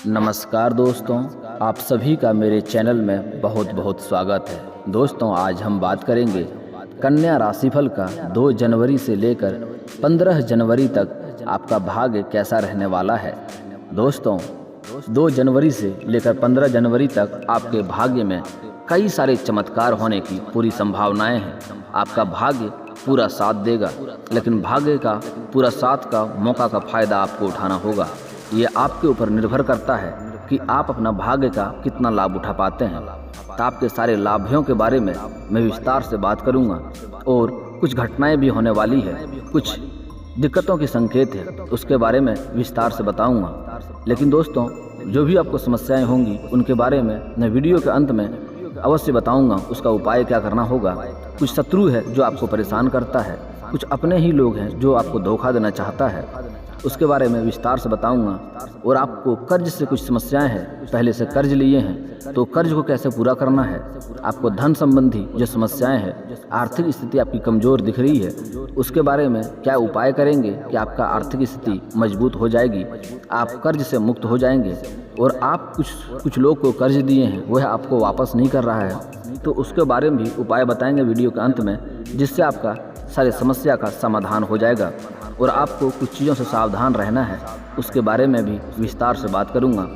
नमस्कार दोस्तों, आप सभी का मेरे चैनल में बहुत बहुत स्वागत है। दोस्तों, आज हम बात करेंगे कन्या राशिफल का 2 जनवरी से लेकर 15 जनवरी तक आपका भाग्य कैसा रहने वाला है। दोस्तों, 2 जनवरी से लेकर 15 जनवरी तक आपके भाग्य में कई सारे चमत्कार होने की पूरी संभावनाएं हैं। आपका भाग्य पूरा साथ देगा, लेकिन भाग्य का पूरा साथ का मौका का फ़ायदा आपको उठाना होगा। ये आपके ऊपर निर्भर करता है कि आप अपना भाग्य का कितना लाभ उठा पाते हैं। तो आपके सारे लाभों के बारे में मैं विस्तार से बात करूंगा और कुछ घटनाएं भी होने वाली है, कुछ दिक्कतों के संकेत है, उसके बारे में विस्तार से बताऊंगा। लेकिन दोस्तों, जो भी आपको समस्याएं होंगी उनके बारे में मैं वीडियो के अंत में अवश्य बताऊंगा। उसका उपाय क्या करना होगा। कुछ शत्रु है जो आपको परेशान करता है, कुछ अपने ही लोग हैं जो आपको धोखा देना चाहता है, उसके बारे में विस्तार से बताऊंगा। और आपको कर्ज से कुछ समस्याएं हैं, पहले से कर्ज लिए हैं तो कर्ज को कैसे पूरा करना है। आपको धन संबंधी जो समस्याएं हैं, आर्थिक स्थिति आपकी कमज़ोर दिख रही है, उसके बारे में क्या उपाय करेंगे कि आपका आर्थिक स्थिति मजबूत हो जाएगी, आप कर्ज से मुक्त हो जाएंगे। और आप कुछ लोग को कर्ज दिए हैं, वह आपको वापस नहीं कर रहा है, तो उसके बारे में भी उपाय बताएंगे वीडियो के अंत में, जिससे आपका सारी समस्या का समाधान हो जाएगा। और आपको कुछ चीज़ों से सावधान रहना है, उसके बारे में भी विस्तार से बात करूंगा।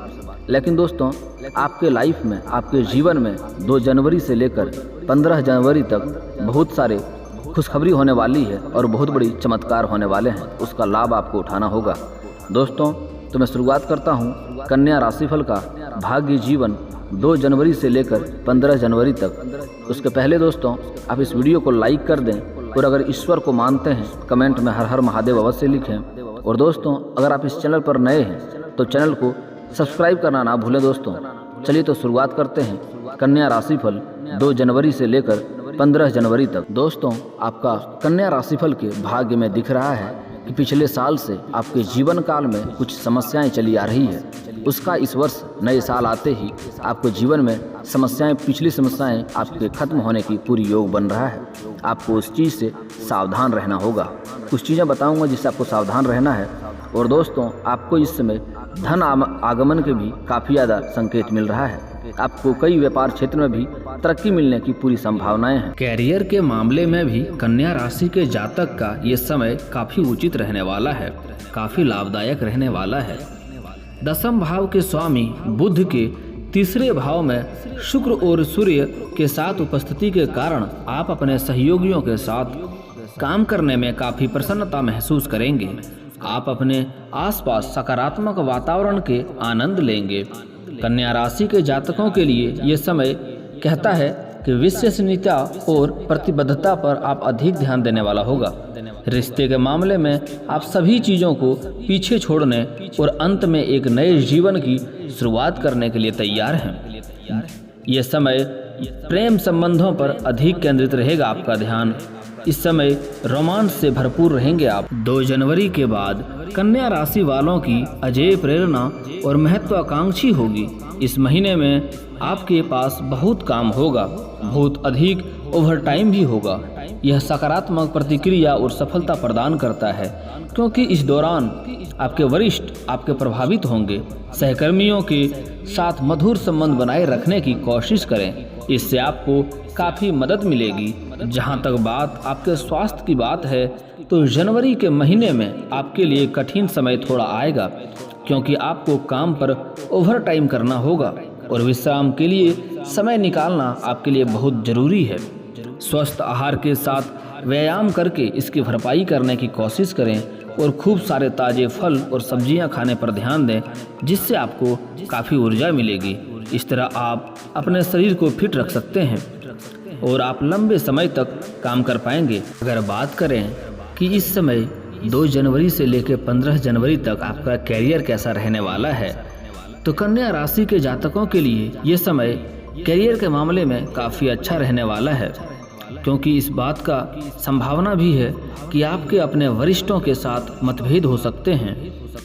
लेकिन दोस्तों, आपके लाइफ में, आपके जीवन में 2 जनवरी से लेकर 15 जनवरी तक बहुत सारे खुशखबरी होने वाली है और बहुत बड़ी चमत्कार होने वाले हैं। उसका लाभ आपको उठाना होगा। दोस्तों, तो मैं शुरुआत करता हूँ कन्या राशिफल का भाग्य जीवन 2 जनवरी से लेकर 15 जनवरी तक। उसके पहले दोस्तों, आप इस वीडियो को लाइक कर दें और अगर ईश्वर को मानते हैं कमेंट में हर हर महादेव अवश्य लिखें। और दोस्तों, अगर आप इस चैनल पर नए हैं तो चैनल को सब्सक्राइब करना ना भूलें। दोस्तों, चलिए तो शुरुआत करते हैं कन्या राशिफल 2 जनवरी से लेकर 15 जनवरी तक। दोस्तों, आपका कन्या राशिफल के भाग्य में दिख रहा है कि पिछले साल से आपके जीवन काल में कुछ समस्याएं चली आ रही है। उसका इस वर्ष नए साल आते ही आपको जीवन में समस्याएं, पिछली समस्याएं आपके खत्म होने की पूरी योग बन रहा है। आपको उस चीज़ से सावधान रहना होगा। कुछ चीज़ें बताऊंगा जिससे आपको सावधान रहना है। और दोस्तों, आपको इस समय धन आगमन के भी काफ़ी ज़्यादा संकेत मिल रहा है। आपको कई व्यापार क्षेत्र में भी तरक्की मिलने की पूरी संभावनाएं हैं। कैरियर के मामले में भी कन्या राशि के जातक का ये समय काफी उचित रहने वाला है, काफी लाभदायक रहने वाला है। दशम भाव के स्वामी बुध के तीसरे भाव में शुक्र और सूर्य के साथ उपस्थिति के कारण आप अपने सहयोगियों के साथ काम करने में काफी प्रसन्नता महसूस करेंगे। आप अपने आसपास सकारात्मक वातावरण के आनंद लेंगे। कन्या राशि के जातकों के लिए ये समय कहता है कि विश्वसनीयता और प्रतिबद्धता पर आप अधिक ध्यान देने वाला होगा। रिश्ते के मामले में आप सभी चीज़ों को पीछे छोड़ने और अंत में एक नए जीवन की शुरुआत करने के लिए तैयार हैं। यह समय प्रेम संबंधों पर अधिक केंद्रित रहेगा आपका ध्यान। इस समय रोमांस से भरपूर रहेंगे आप। 2 जनवरी के बाद कन्या राशि वालों की अजेय प्रेरणा और महत्वाकांक्षी होगी। इस महीने में आपके पास बहुत काम होगा, बहुत अधिक ओवरटाइम भी होगा। यह सकारात्मक प्रतिक्रिया और सफलता प्रदान करता है, क्योंकि इस दौरान आपके वरिष्ठ आपके प्रभावित होंगे। सहकर्मियों के साथ मधुर संबंध बनाए रखने की कोशिश करें, इससे आपको काफ़ी मदद मिलेगी। जहां तक बात आपके स्वास्थ्य की बात है, तो जनवरी के महीने में आपके लिए कठिन समय थोड़ा आएगा, क्योंकि आपको काम पर ओवर टाइम करना होगा और विश्राम के लिए समय निकालना आपके लिए बहुत ज़रूरी है। स्वस्थ आहार के साथ व्यायाम करके इसकी भरपाई करने की कोशिश करें और खूब सारे ताज़े फल और सब्जियां खाने पर ध्यान दें, जिससे आपको काफ़ी ऊर्जा मिलेगी। इस तरह आप अपने शरीर को फिट रख सकते हैं और आप लंबे समय तक काम कर पाएंगे। अगर बात करें कि इस समय 2 जनवरी से लेकर 15 जनवरी तक आपका कैरियर कैसा रहने वाला है, तो कन्या राशि के जातकों के लिए ये समय कैरियर के मामले में काफ़ी अच्छा रहने वाला है, क्योंकि इस बात का संभावना भी है कि आपके अपने वरिष्ठों के साथ मतभेद हो सकते हैं।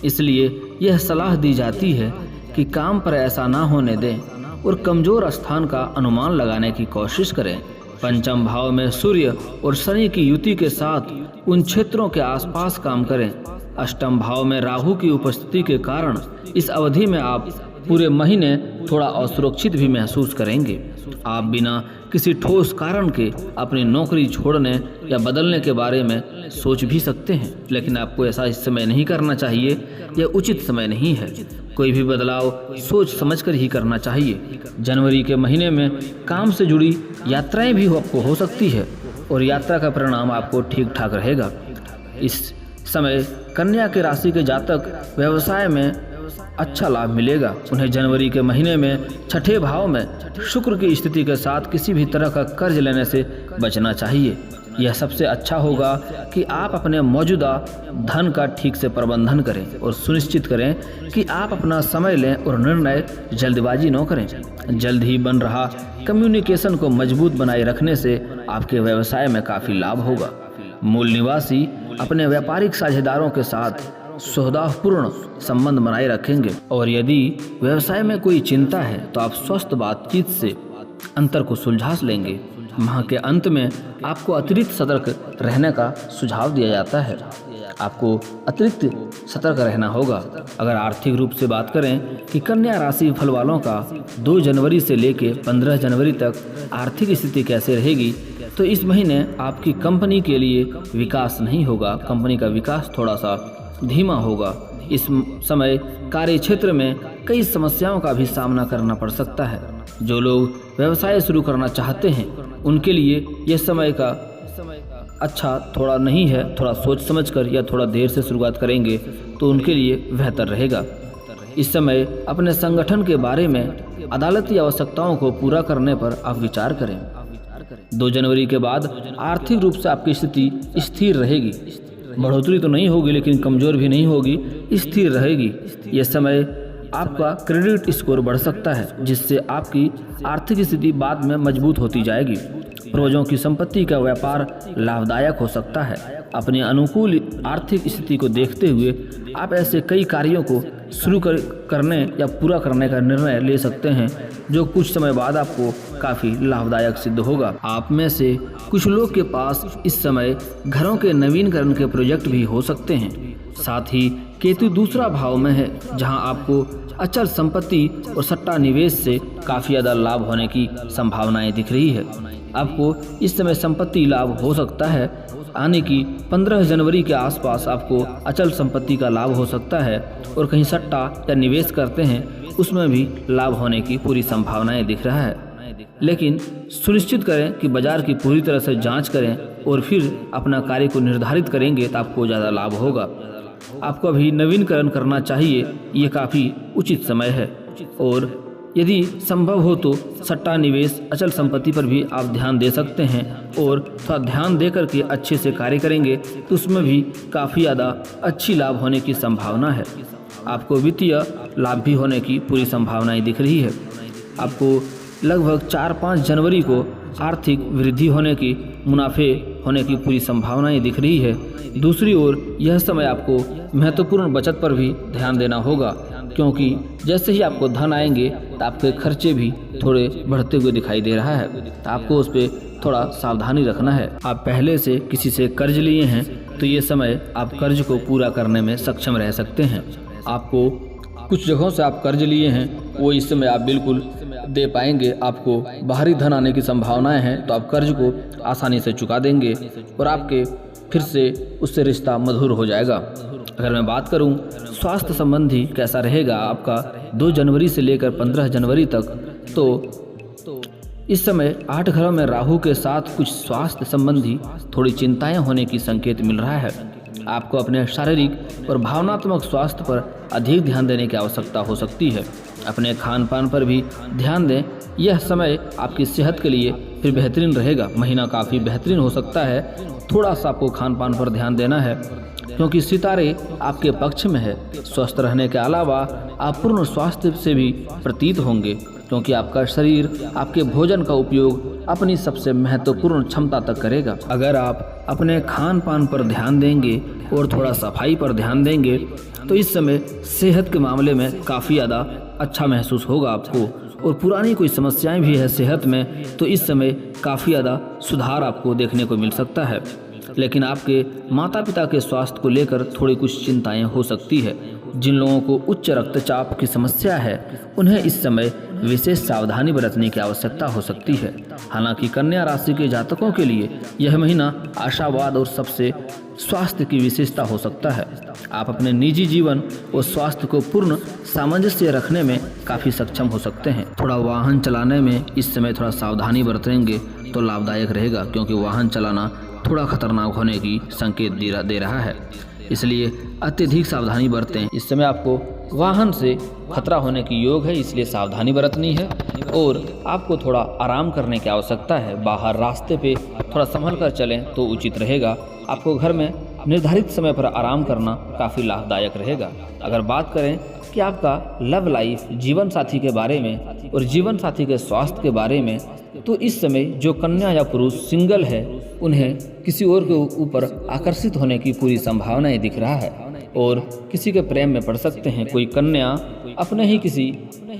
इसलिए यह सलाह दी जाती है कि काम पर ऐसा ना होने दें और कमज़ोर स्थान का अनुमान लगाने की कोशिश करें। पंचम भाव में सूर्य और शनि की युति के साथ उन क्षेत्रों के आसपास काम करें। अष्टम भाव में राहु की उपस्थिति के कारण इस अवधि में आप पूरे महीने थोड़ा असुरक्षित भी महसूस करेंगे। आप बिना किसी ठोस कारण के अपनी नौकरी छोड़ने या बदलने के बारे में सोच भी सकते हैं, लेकिन आपको ऐसा इस समय नहीं करना चाहिए। यह उचित समय नहीं है। कोई भी बदलाव सोच समझकर ही करना चाहिए। जनवरी के महीने में काम से जुड़ी यात्राएं भी आपको हो सकती है और यात्रा का परिणाम आपको ठीक ठाक रहेगा। इस समय कन्या के राशि के जातक व्यवसाय में अच्छा लाभ मिलेगा। उन्हें जनवरी के महीने में छठे भाव में शुक्र की स्थिति के साथ किसी भी तरह का कर्ज लेने से बचना चाहिए। यह सबसे अच्छा होगा कि आप अपने मौजूदा धन का ठीक से प्रबंधन करें और सुनिश्चित करें कि आप अपना समय लें और निर्णय जल्दबाजी न करें। जल्द ही बन रहा कम्युनिकेशन को मजबूत बनाए रखने से आपके व्यवसाय में काफ़ी लाभ होगा। मूल निवासी अपने व्यापारिक साझेदारों के साथ सौहार्दपूर्ण संबंध बनाए रखेंगे और यदि व्यवसाय में कोई चिंता है तो आप स्वस्थ बातचीत से अंतर को सुलझा लेंगे। माह के अंत में आपको अतिरिक्त सतर्क रहने का सुझाव दिया जाता है। आपको अतिरिक्त सतर्क रहना होगा। अगर आर्थिक रूप से बात करें कि कन्या राशि फल वालों का 2 जनवरी से लेकर 15 जनवरी तक आर्थिक स्थिति कैसे रहेगी, तो इस महीने आपकी कंपनी के लिए विकास नहीं होगा। कंपनी का विकास थोड़ा सा धीमा होगा। इस समय कार्य क्षेत्र में कई समस्याओं का भी सामना करना पड़ सकता है। जो लोग व्यवसाय शुरू करना चाहते हैं उनके लिए यह समय का अच्छा थोड़ा नहीं है। थोड़ा सोच समझकर या थोड़ा देर से शुरुआत करेंगे तो उनके लिए बेहतर रहेगा। इस समय अपने संगठन के बारे में अदालती आवश्यकताओं को पूरा करने पर आप विचार करें। 2 जनवरी के बाद आर्थिक रूप से आपकी स्थिति स्थिर रहेगी। बढ़ोतरी तो नहीं होगी लेकिन कमजोर भी नहीं होगी, स्थिर रहेगी। यह समय आपका क्रेडिट स्कोर बढ़ सकता है जिससे आपकी आर्थिक स्थिति बाद में मजबूत होती जाएगी। पूर्वजों की संपत्ति का व्यापार लाभदायक हो सकता है। अपने अनुकूल आर्थिक स्थिति को देखते हुए आप ऐसे कई कार्यों को शुरू करने या पूरा करने का निर्णय ले सकते हैं जो कुछ समय बाद आपको काफ़ी लाभदायक सिद्ध होगा। आप में से कुछ लोग के पास इस समय घरों के नवीनीकरण के प्रोजेक्ट भी हो सकते हैं। साथ ही केतु दूसरा भाव में है जहां आपको अचल संपत्ति और सट्टा निवेश से काफ़ी ज़्यादा लाभ होने की संभावनाएं दिख रही है। आपको इस समय संपत्ति लाभ हो सकता है, यानी कि 15 जनवरी के आसपास आपको अचल संपत्ति का लाभ हो सकता है और कहीं सट्टा या निवेश करते हैं उसमें भी लाभ होने की पूरी संभावनाएं दिख रहा है। लेकिन सुनिश्चित करें कि बाजार की पूरी तरह से जांच करें और फिर अपना कार्य को निर्धारित करेंगे तो आपको ज़्यादा लाभ होगा। आपको अभी नवीनीकरण करना चाहिए, ये काफ़ी उचित समय है। और यदि संभव हो तो सट्टा निवेश अचल संपत्ति पर भी आप ध्यान दे सकते हैं और थोड़ा ध्यान दे करके अच्छे से कार्य करेंगे तो उसमें भी काफ़ी ज़्यादा अच्छी लाभ होने की संभावना है। आपको वित्तीय लाभ भी होने की पूरी संभावनाएं दिख रही है। आपको लगभग 4-5 जनवरी को आर्थिक वृद्धि होने की, मुनाफे होने की पूरी संभावनाएं दिख रही है। दूसरी ओर यह समय आपको महत्वपूर्ण बचत पर भी ध्यान देना होगा, क्योंकि जैसे ही आपको धन आएंगे तो आपके खर्चे भी थोड़े बढ़ते हुए दिखाई दे रहा है। तो आपको उस पर थोड़ा सावधानी रखना है। आप पहले से किसी से कर्ज लिए हैं तो ये समय आप कर्ज को पूरा करने में सक्षम रह सकते हैं। आपको कुछ जगहों से आप कर्ज लिए हैं वो इस समय आप बिल्कुल दे पाएंगे। आपको बाहरी धन आने की संभावनाएं हैं तो आप कर्ज को आसानी से चुका देंगे और आपके फिर से उससे रिश्ता मधुर हो जाएगा। अगर मैं बात करूं स्वास्थ्य संबंधी कैसा रहेगा आपका 2 जनवरी से लेकर 15 जनवरी तक, तो इस समय 8 घरों में राहु के साथ कुछ स्वास्थ्य संबंधी थोड़ी चिंताएं होने की संकेत मिल रहा है। आपको अपने शारीरिक और भावनात्मक स्वास्थ्य पर अधिक ध्यान देने की आवश्यकता हो सकती है। अपने खान पान पर भी ध्यान दें। यह समय आपकी सेहत के लिए फिर बेहतरीन रहेगा। महीना काफ़ी बेहतरीन हो सकता है। थोड़ा सा आपको खान पान पर ध्यान देना है क्योंकि सितारे आपके पक्ष में है। स्वस्थ रहने के अलावा आप पूर्ण स्वास्थ्य से भी प्रतीत होंगे क्योंकि आपका शरीर आपके भोजन का उपयोग अपनी सबसे महत्वपूर्ण क्षमता तक करेगा। अगर आप अपने खान पान पर ध्यान देंगे और थोड़ा सफाई पर ध्यान देंगे तो इस समय सेहत के मामले में काफ़ी ज़्यादा अच्छा महसूस होगा आपको। और पुरानी कोई समस्याएं भी है सेहत में तो इस समय काफ़ी ज़्यादा सुधार आपको देखने को मिल सकता है। लेकिन आपके माता पिता के स्वास्थ्य को लेकर थोड़ी कुछ चिंताएं हो सकती है। जिन लोगों को उच्च रक्तचाप की समस्या है उन्हें इस समय विशेष सावधानी बरतने की आवश्यकता हो सकती है। हालांकि कन्या राशि के जातकों के लिए यह महीना आशावाद और सबसे स्वास्थ्य की विशेषता हो सकता है। आप अपने निजी जीवन और स्वास्थ्य को पूर्ण सामंजस्य रखने में काफ़ी सक्षम हो सकते हैं। थोड़ा वाहन चलाने में इस समय थोड़ा सावधानी बरतेंगे तो लाभदायक रहेगा, क्योंकि वाहन चलाना थोड़ा खतरनाक होने की संकेत दे रहा है, इसलिए अत्यधिक सावधानी बरतें। इस समय आपको वाहन से खतरा होने की योग है, इसलिए सावधानी बरतनी है और आपको थोड़ा आराम करने की आवश्यकता है। बाहर रास्ते पे थोड़ा संभल कर चलें तो उचित रहेगा। आपको घर में निर्धारित समय पर आराम करना काफ़ी लाभदायक रहेगा। अगर बात करें कि आपका लव लाइफ, जीवन साथी के बारे में और जीवन साथी के स्वास्थ्य के बारे में, तो इस समय जो कन्या या पुरुष सिंगल है उन्हें किसी और के ऊपर आकर्षित होने की पूरी संभावनाएं दिख रहा है और किसी के प्रेम में पड़ सकते हैं। कोई कन्या अपने ही किसी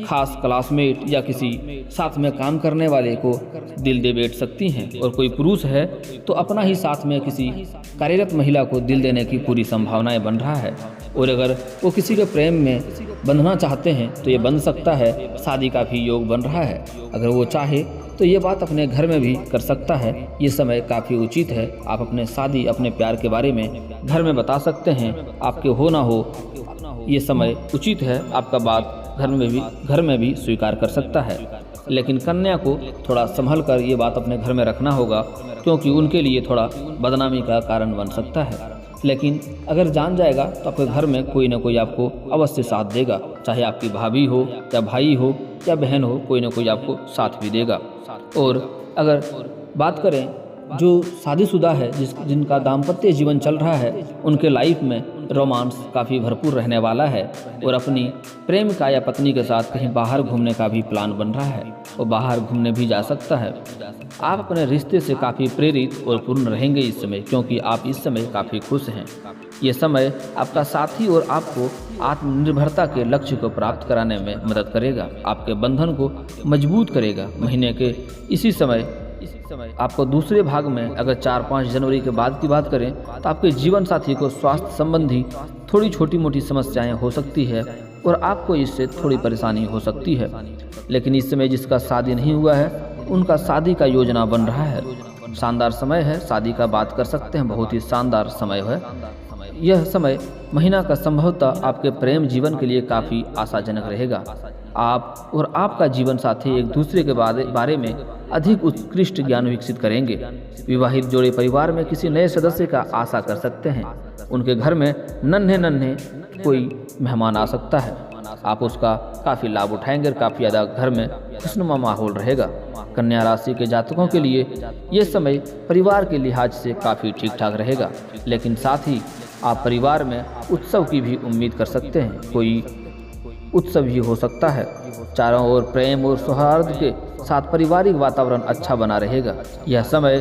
खास क्लासमेट या किसी साथ में काम करने वाले को दिल दे बैठ सकती हैं और कोई पुरुष है तो अपना ही साथ में किसी कार्यरत महिला को दिल देने की पूरी संभावनाएं बन रहा है। और अगर वो किसी के प्रेम में बंधना चाहते हैं तो ये बन सकता है। शादी का भी योग बन रहा है। अगर वो चाहे तो ये बात अपने घर में भी कर सकता है। ये समय काफ़ी उचित है। आप अपने शादी, अपने प्यार के बारे में घर में बता सकते हैं। आपके हो ना हो ये समय उचित है। आपका बात घर में भी स्वीकार कर सकता है। लेकिन कन्या को थोड़ा संभल कर ये बात अपने घर में रखना होगा, क्योंकि उनके लिए थोड़ा बदनामी का कारण बन सकता है। लेकिन अगर जान जाएगा तो आपके घर में कोई ना कोई आपको अवश्य साथ देगा, चाहे आपकी भाभी हो या भाई हो या बहन हो, कोई ना कोई आपको साथ भी देगा। और अगर बात करें जो शादीशुदा है, जिनका दाम्पत्य जीवन चल रहा है, उनके लाइफ में रोमांस काफ़ी भरपूर रहने वाला है और अपनी प्रेम का या पत्नी के साथ कहीं बाहर घूमने का भी प्लान बन रहा है और बाहर घूमने भी जा सकता है। आप अपने रिश्ते से काफ़ी प्रेरित और पूर्ण रहेंगे इस समय, क्योंकि आप इस समय काफ़ी खुश हैं। ये समय आपका साथी और आपको आत्मनिर्भरता के लक्ष्य को प्राप्त कराने में मदद करेगा, आपके बंधन को मजबूत करेगा। महीने के इसी समय आपको दूसरे भाग में अगर 4-5 जनवरी के बाद की बात करें तो आपके जीवन साथी को स्वास्थ्य संबंधी थोड़ी छोटी मोटी समस्याएं हो सकती है और आपको इससे थोड़ी परेशानी हो सकती है। लेकिन इस समय जिसका शादी नहीं हुआ है उनका शादी का योजना बन रहा है। शानदार समय है, शादी का बात कर सकते हैं, बहुत ही शानदार समय है। यह समय महीना का संभवतः आपके प्रेम जीवन के लिए काफ़ी आशाजनक रहेगा। आप और आपका जीवन साथी एक दूसरे के बारे में अधिक उत्कृष्ट ज्ञान विकसित करेंगे। विवाहित जोड़े परिवार में किसी नए सदस्य का आशा कर सकते हैं। उनके घर में नन्हे कोई मेहमान आ सकता है, आप उसका काफ़ी लाभ उठाएंगे और काफ़ी ज़्यादा घर में खुशनुमा माहौल रहेगा। कन्या राशि के जातकों के लिए ये समय परिवार के लिहाज से काफ़ी ठीक ठाक रहेगा, लेकिन साथ ही आप परिवार में उत्सव की भी उम्मीद कर सकते हैं। कोई उत्सव भी हो सकता है। चारों ओर प्रेम और सौहार्द के साथ पारिवारिक वातावरण अच्छा बना रहेगा। यह समय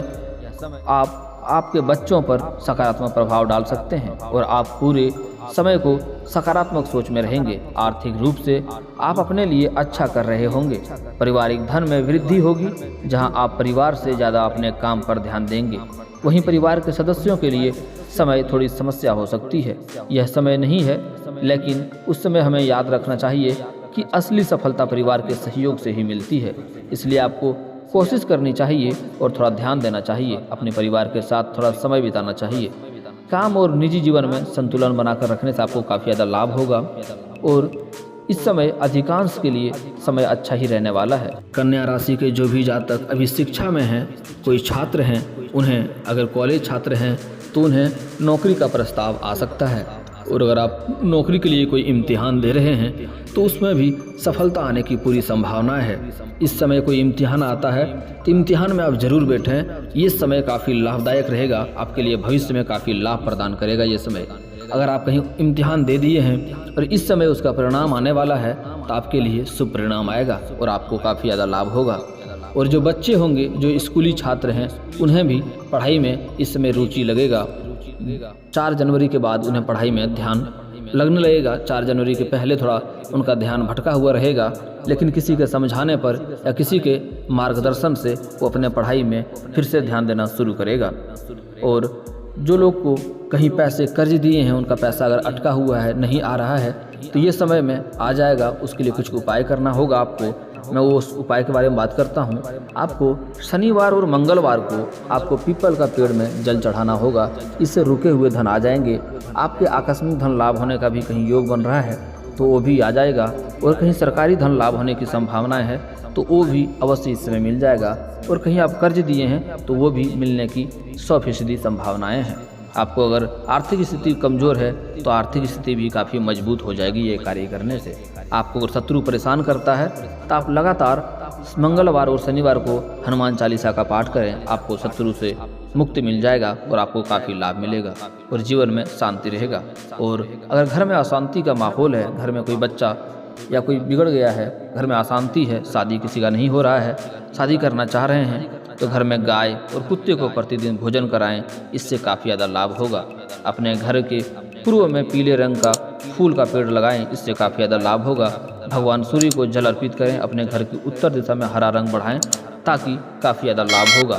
आपके बच्चों पर सकारात्मक प्रभाव डाल सकते हैं और आप पूरे समय को सकारात्मक सोच में रहेंगे। आर्थिक रूप से आप अपने लिए अच्छा कर रहे होंगे। पारिवारिक धन में वृद्धि होगी, जहां आप परिवार से ज़्यादा अपने काम पर ध्यान देंगे। वहीं परिवार के सदस्यों के लिए समय थोड़ी समस्या हो सकती है। यह समय नहीं है, लेकिन उस समय हमें याद रखना चाहिए कि असली सफलता परिवार के सहयोग से ही मिलती है। इसलिए आपको कोशिश करनी चाहिए और थोड़ा ध्यान देना चाहिए। अपने परिवार के साथ थोड़ा समय बिताना चाहिए। काम और निजी जीवन में संतुलन बनाकर रखने से आपको काफ़ी ज़्यादा लाभ होगा और इस समय अधिकांश के लिए समय अच्छा ही रहने वाला है। कन्या राशि के जो भी जातक अभी शिक्षा में हैं, कोई छात्र हैं, उन्हें अगर कॉलेज छात्र हैं तो उन्हें नौकरी का प्रस्ताव आ सकता है। और अगर आप नौकरी के लिए कोई इम्तिहान दे रहे हैं तो उसमें भी सफलता आने की पूरी संभावना है। इस समय कोई इम्तिहान आता है तो इम्तिहान में आप जरूर बैठें। ये समय काफ़ी लाभदायक रहेगा, आपके लिए भविष्य में काफ़ी लाभ प्रदान करेगा ये समय। अगर आप कहीं इम्तिहान दे दिए हैं और इस समय उसका परिणाम आने वाला है तो आपके लिए शुभ परिणाम आएगा और आपको काफ़ी ज़्यादा लाभ होगा। और जो बच्चे होंगे, जो स्कूली छात्र हैं, उन्हें भी पढ़ाई में इस समय रुचि लगेगा। 4 जनवरी के बाद उन्हें पढ़ाई में ध्यान लगने लगेगा। 4 जनवरी के पहले थोड़ा उनका ध्यान भटका हुआ रहेगा, लेकिन किसी के समझाने पर या किसी के मार्गदर्शन से वो अपने पढ़ाई में फिर से ध्यान देना शुरू करेगा। और जो लोग को कहीं पैसे कर्ज दिए हैं, उनका पैसा अगर अटका हुआ है, नहीं आ रहा है, तो ये समय में आ जाएगा। उसके लिए कुछ उपाय करना होगा आपको। मैं वो उस उपाय के बारे में बात करता हूँ। आपको शनिवार और मंगलवार को आपको पीपल का पेड़ में जल चढ़ाना होगा। इससे रुके हुए धन आ जाएंगे। आपके आकस्मिक धन लाभ होने का भी कहीं योग बन रहा है तो वो भी आ जाएगा, और कहीं सरकारी धन लाभ होने की संभावनाएं है तो वो भी अवश्य इस समय मिल जाएगा। और कहीं आप कर्ज दिए हैं तो वो भी मिलने की 100% संभावनाएं हैं। आपको अगर आर्थिक स्थिति कमज़ोर है तो आर्थिक स्थिति भी काफ़ी मजबूत हो जाएगी ये कार्य करने से। आपको अगर शत्रु परेशान करता है तो आप लगातार मंगलवार और शनिवार को हनुमान चालीसा का पाठ करें। आपको शत्रु से मुक्ति मिल जाएगा और आपको काफ़ी लाभ मिलेगा और जीवन में शांति रहेगा। और अगर घर में अशांति का माहौल है, घर में कोई बच्चा या कोई बिगड़ गया है, घर में अशांति है, शादी किसी का नहीं हो रहा है, शादी करना चाह रहे हैं, तो घर में गाय और कुत्ते को प्रतिदिन भोजन कराएं। इससे काफ़ी ज़्यादा लाभ होगा। अपने घर के पूर्व में पीले रंग का फूल का पेड़ लगाएं। इससे काफ़ी ज़्यादा लाभ होगा। भगवान सूर्य को जल अर्पित करें। अपने घर की उत्तर दिशा में हरा रंग बढ़ाएं ताकि काफ़ी ज़्यादा लाभ होगा।